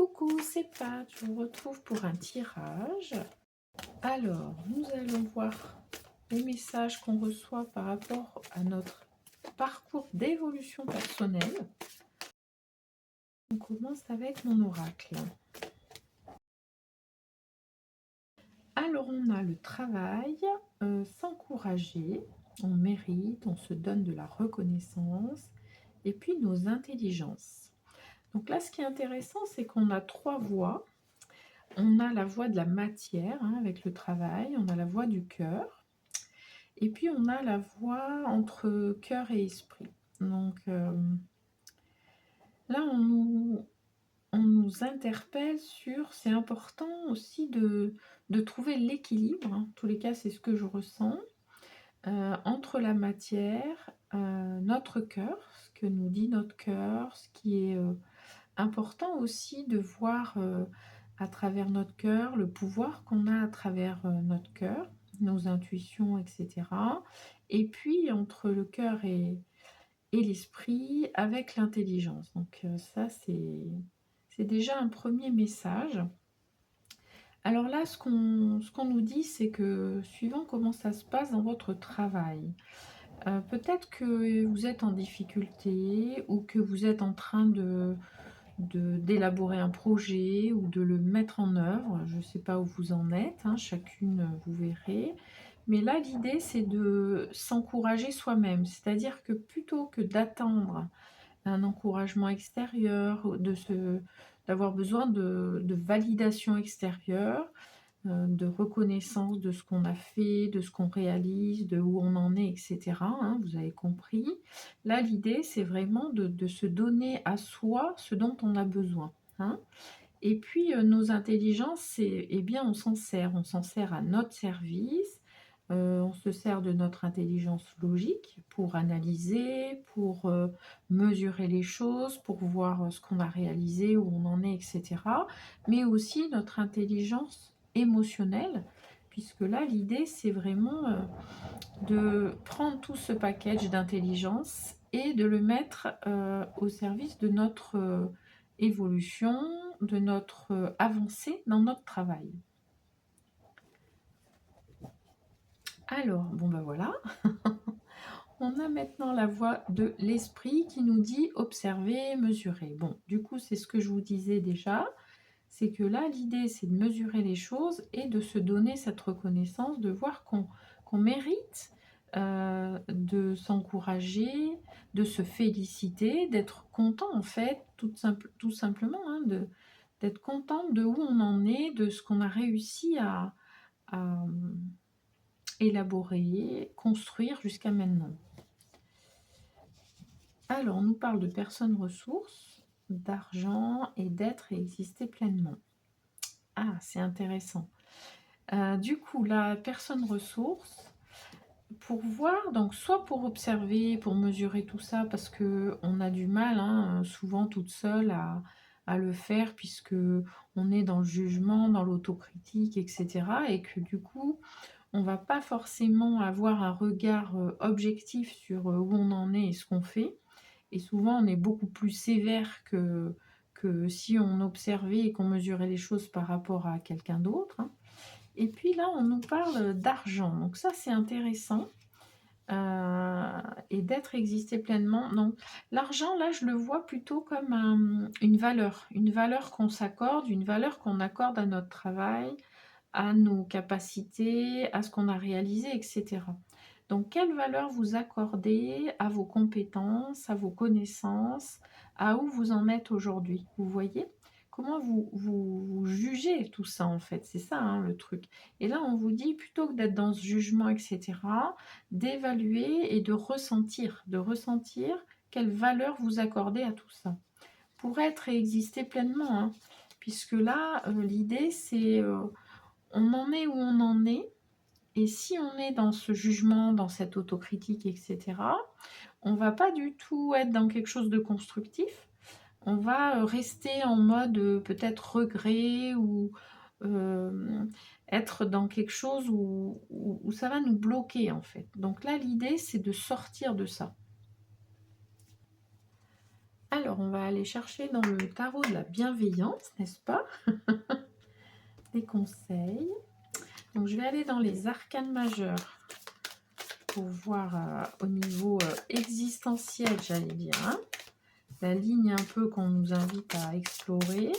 Coucou, c'est Pat, je vous retrouve pour un tirage. Alors, nous allons voir les messages qu'on reçoit par rapport à notre parcours d'évolution personnelle. On commence avec mon oracle. Alors, on a le travail, s'encourager, on mérite, on se donne de la reconnaissance, et puis nos intelligences. Donc là, ce qui est intéressant, c'est qu'on a 3 voies. On a la voie de la matière, hein, avec le travail, on a la voie du cœur, et puis on a la voie entre cœur et esprit. Donc là, on nous interpelle sur, c'est important aussi de trouver l'équilibre, hein. En tous les cas, c'est ce que je ressens, entre la matière, notre cœur, ce que nous dit notre cœur, ce qui est important aussi de voir à travers notre cœur le pouvoir qu'on a à travers notre cœur, nos intuitions, etc. Et puis entre le cœur et l'esprit avec l'intelligence. Donc ça, c'est déjà un premier message. Alors là, ce qu'on nous dit, c'est que suivant comment ça se passe dans votre travail, peut-être que vous êtes en difficulté ou que vous êtes en train d'élaborer un projet ou de le mettre en œuvre. Je ne sais pas où vous en êtes, hein, chacune, vous verrez. Mais là, l'idée, c'est de s'encourager soi-même. C'est-à-dire que plutôt que d'attendre un encouragement extérieur, d'avoir besoin de validation extérieure, de reconnaissance de ce qu'on a fait, de ce qu'on réalise, de où on en est, etc., hein, vous avez compris. Là, l'idée, c'est vraiment de se donner à soi ce dont on a besoin, hein. Et puis, nos intelligences, eh bien, on s'en sert à notre service. On se sert de notre intelligence logique pour analyser, pour mesurer les choses, pour voir ce qu'on a réalisé, où on en est, etc. Mais aussi notre intelligence émotionnelle, puisque là, l'idée, c'est vraiment de prendre tout ce package d'intelligence et de le mettre au service de notre évolution, de notre avancée dans notre travail. Alors, bon ben voilà, on a maintenant la voie de l'esprit qui nous dit observer, mesurer. Bon, du coup, c'est ce que je vous disais déjà, c'est que là, l'idée, c'est de mesurer les choses et de se donner cette reconnaissance, de voir qu'on mérite de s'encourager, de se féliciter, d'être content, en fait, tout simplement, hein, d'être content de où on en est, de ce qu'on a réussi à élaborer, construire jusqu'à maintenant. Alors, on nous parle de personnes ressources, d'argent et d'être et exister pleinement. Ah, c'est intéressant. Du coup, la personne ressource, pour voir, donc soit pour observer, pour mesurer tout ça, parce que on a du mal, hein, souvent toute seule à le faire, puisque on est dans le jugement, dans l'autocritique, etc. Et que du coup, on va pas forcément avoir un regard objectif sur où on en est et ce qu'on fait. Et souvent, on est beaucoup plus sévère que si on observait et qu'on mesurait les choses par rapport à quelqu'un d'autre, hein. Et puis là, on nous parle d'argent. Donc ça, c'est intéressant. Et d'être existé pleinement. Donc l'argent, là, je le vois plutôt comme une valeur qu'on s'accorde, une valeur qu'on accorde à notre travail, à nos capacités, à ce qu'on a réalisé, etc. Donc, quelle valeur vous accordez à vos compétences, à vos connaissances, à où vous en êtes aujourd'hui? Vous voyez? Comment vous jugez tout ça, en fait? C'est ça, hein, le truc. Et là, on vous dit, plutôt que d'être dans ce jugement, etc., d'évaluer et de ressentir quelle valeur vous accordez à tout ça. Pour être et exister pleinement, hein, puisque là, l'idée, c'est on en est où on en est, et si on est dans ce jugement, dans cette autocritique, etc., on va pas du tout être dans quelque chose de constructif. On va rester en mode peut-être regret ou être dans quelque chose où ça va nous bloquer, en fait. Donc là, l'idée, c'est de sortir de ça. Alors, on va aller chercher dans le tarot de la bienveillance, n'est-ce pas? Des conseils. Donc, je vais aller dans les arcanes majeurs pour voir au niveau existentiel, j'allais dire, hein, la ligne un peu qu'on nous invite à explorer.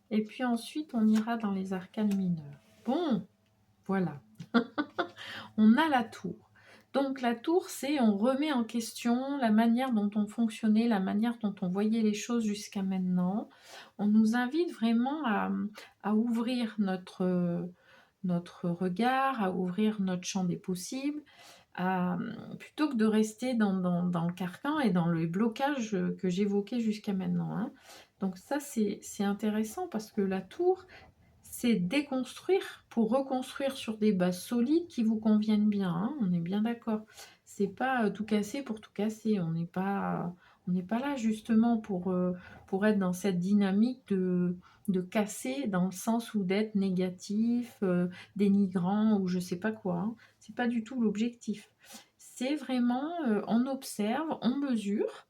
Et puis ensuite, on ira dans les arcanes mineurs. Bon, voilà. On a la tour. Donc la tour, c'est on remet en question la manière dont on fonctionnait, la manière dont on voyait les choses jusqu'à maintenant. On nous invite vraiment à ouvrir notre regard, à ouvrir notre champ des possibles, plutôt que de rester dans le carcan et dans le blocage que j'évoquais jusqu'à maintenant, hein. Donc ça, c'est intéressant parce que la tour, c'est déconstruire pour reconstruire sur des bases solides qui vous conviennent bien, hein, on est bien d'accord. C'est pas tout casser pour tout casser. On n'est pas là justement pour être dans cette dynamique de casser dans le sens où d'être négatif, dénigrant ou je sais pas quoi, hein. C'est pas du tout l'objectif. C'est vraiment, on observe, on mesure,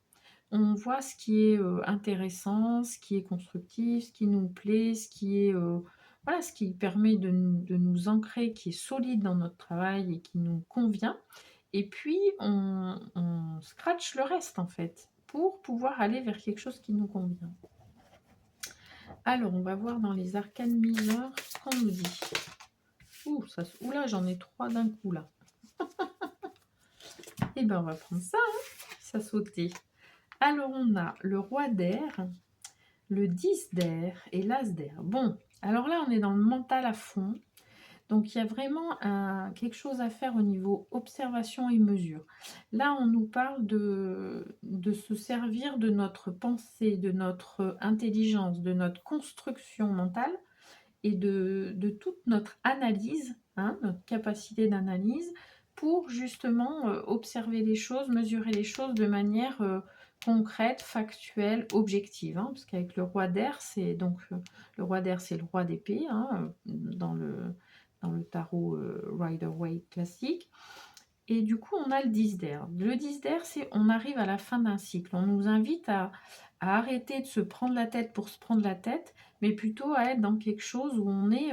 on voit ce qui est intéressant, ce qui est constructif, ce qui nous plaît, ce qui est voilà, ce qui permet de nous ancrer, qui est solide dans notre travail et qui nous convient. Et puis on scratch le reste en fait pour pouvoir aller vers quelque chose qui nous convient. Alors on va voir dans les arcanes mineures ce qu'on nous dit. Oula, j'en ai 3 d'un coup là. Et ben on va prendre ça, hein, ça sautait. Alors on a le roi d'air, le 10 d'air et l'as d'air. Bon, alors là, on est dans le mental à fond. Donc, il y a vraiment quelque chose à faire au niveau observation et mesure. Là, on nous parle de se servir de notre pensée, de notre intelligence, de notre construction mentale et de toute notre analyse, hein, notre capacité d'analyse pour justement observer les choses, mesurer les choses de manière concrète, factuelle, objective, hein, parce qu'avec le roi d'air, c'est donc le roi d'air, c'est le roi d'épée, hein, dans le tarot Rider-Waite classique. Et du coup, on a le 10 d'air. Le 10 d'air, c'est on arrive à la fin d'un cycle. On nous invite à arrêter de se prendre la tête pour se prendre la tête, mais plutôt à être dans quelque chose où on est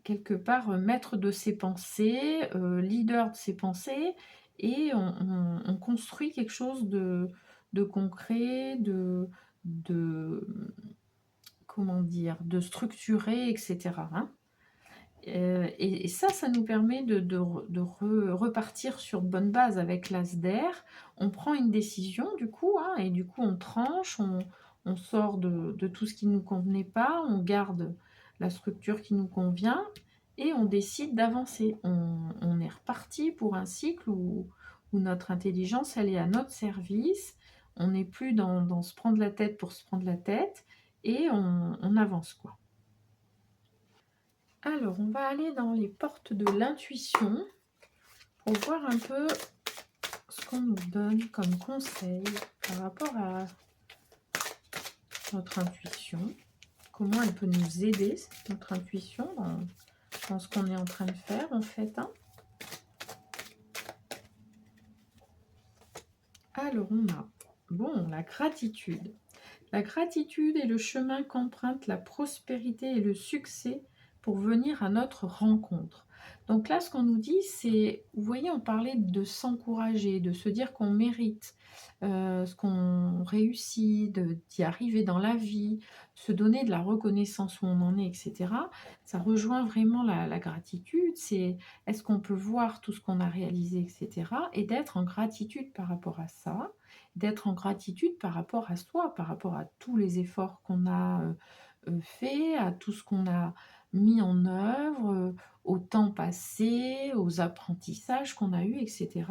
quelque part maître de ses pensées, leader de ses pensées, et on construit quelque chose de concret, de comment dire, de structuré, etc., hein. Et ça nous permet de repartir sur de bonnes bases avec l'as d'air. On prend une décision du coup, hein, et du coup on tranche, on sort de tout ce qui ne nous convenait pas, on garde la structure qui nous convient et on décide d'avancer. On est reparti pour un cycle où notre intelligence, elle est à notre service. On n'est plus dans se prendre la tête pour se prendre la tête et on avance, quoi. Alors, on va aller dans les portes de l'intuition pour voir un peu ce qu'on nous donne comme conseil par rapport à notre intuition. Comment elle peut nous aider, notre intuition, dans ce qu'on est en train de faire, en fait, hein. Alors, on a, bon, la gratitude. La gratitude est le chemin qu'emprunte la prospérité et le succès pour venir à notre rencontre. Donc là, ce qu'on nous dit, c'est, vous voyez, on parlait de s'encourager, de se dire qu'on mérite ce qu'on réussit, d'y arriver dans la vie, se donner de la reconnaissance où on en est, etc. Ça rejoint vraiment la gratitude, c'est est-ce qu'on peut voir tout ce qu'on a réalisé, etc. Et d'être en gratitude par rapport à ça, d'être en gratitude par rapport à soi, par rapport à tous les efforts qu'on a fait, à tout ce qu'on a mis en œuvre, au temps passé, aux apprentissages qu'on a eus, etc.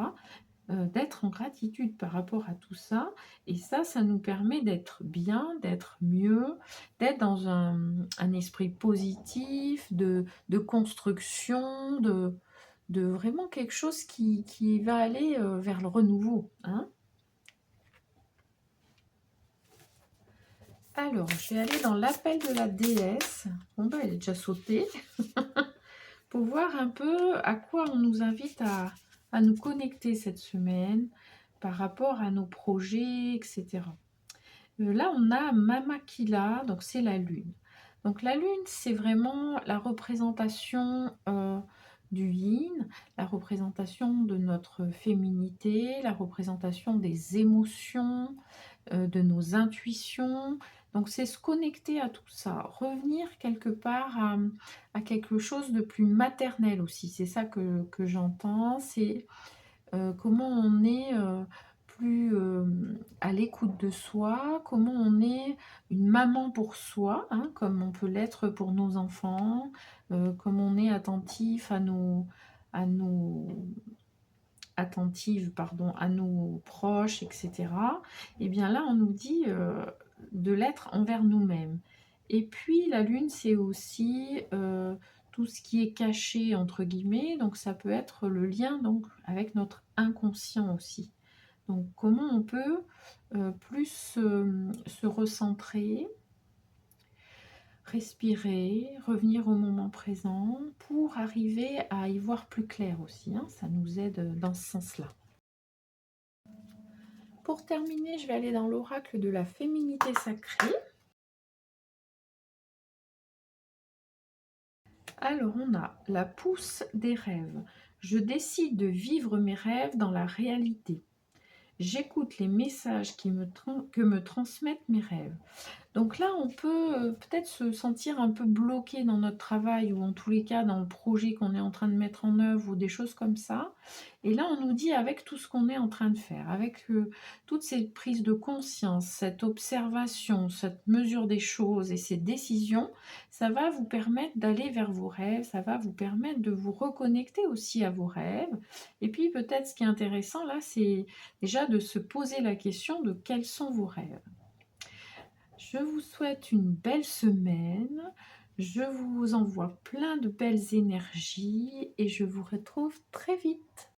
D'être en gratitude par rapport à tout ça. Et ça nous permet d'être bien, d'être mieux, d'être dans un esprit positif, de construction, de vraiment quelque chose qui va aller vers le renouveau, hein. Alors, je vais aller dans l'appel de la déesse. Bon, bah, elle est déjà sautée. Pour voir un peu à quoi on nous invite à nous connecter cette semaine. par rapport à nos projets, etc. Là, on a Mamakila, donc c'est la lune. Donc la lune, c'est vraiment la représentation du yin, la représentation de notre féminité, la représentation des émotions, de nos intuitions. Donc c'est se connecter à tout ça, revenir quelque part à quelque chose de plus maternel aussi. C'est ça que j'entends, c'est comment on est plus à l'écoute de soi, comment on est une maman pour soi, hein, comme on peut l'être pour nos enfants, comme on est attentif à nos, attentive, pardon, à nos proches, etc. Et bien là, on nous dit de l'être envers nous-mêmes. Et puis la lune, c'est aussi tout ce qui est caché, entre guillemets, donc ça peut être le lien donc, avec notre inconscient aussi. Donc comment on peut plus se recentrer, respirer, revenir au moment présent pour arriver à y voir plus clair aussi, hein. Ça nous aide dans ce sens-là. Pour terminer, je vais aller dans l'oracle de la féminité sacrée. Alors, on a la pousse des rêves. Je décide de vivre mes rêves dans la réalité. J'écoute les messages que me transmettent mes rêves. Donc là, on peut peut-être se sentir un peu bloqué dans notre travail ou en tous les cas dans le projet qu'on est en train de mettre en œuvre ou des choses comme ça. Et là, on nous dit avec tout ce qu'on est en train de faire, avec toutes ces prises de conscience, cette observation, cette mesure des choses et ces décisions, ça va vous permettre d'aller vers vos rêves, ça va vous permettre de vous reconnecter aussi à vos rêves. Et puis peut-être ce qui est intéressant là, c'est déjà de se poser la question de quels sont vos rêves. Je vous souhaite une belle semaine. Je vous envoie plein de belles énergies et je vous retrouve très vite.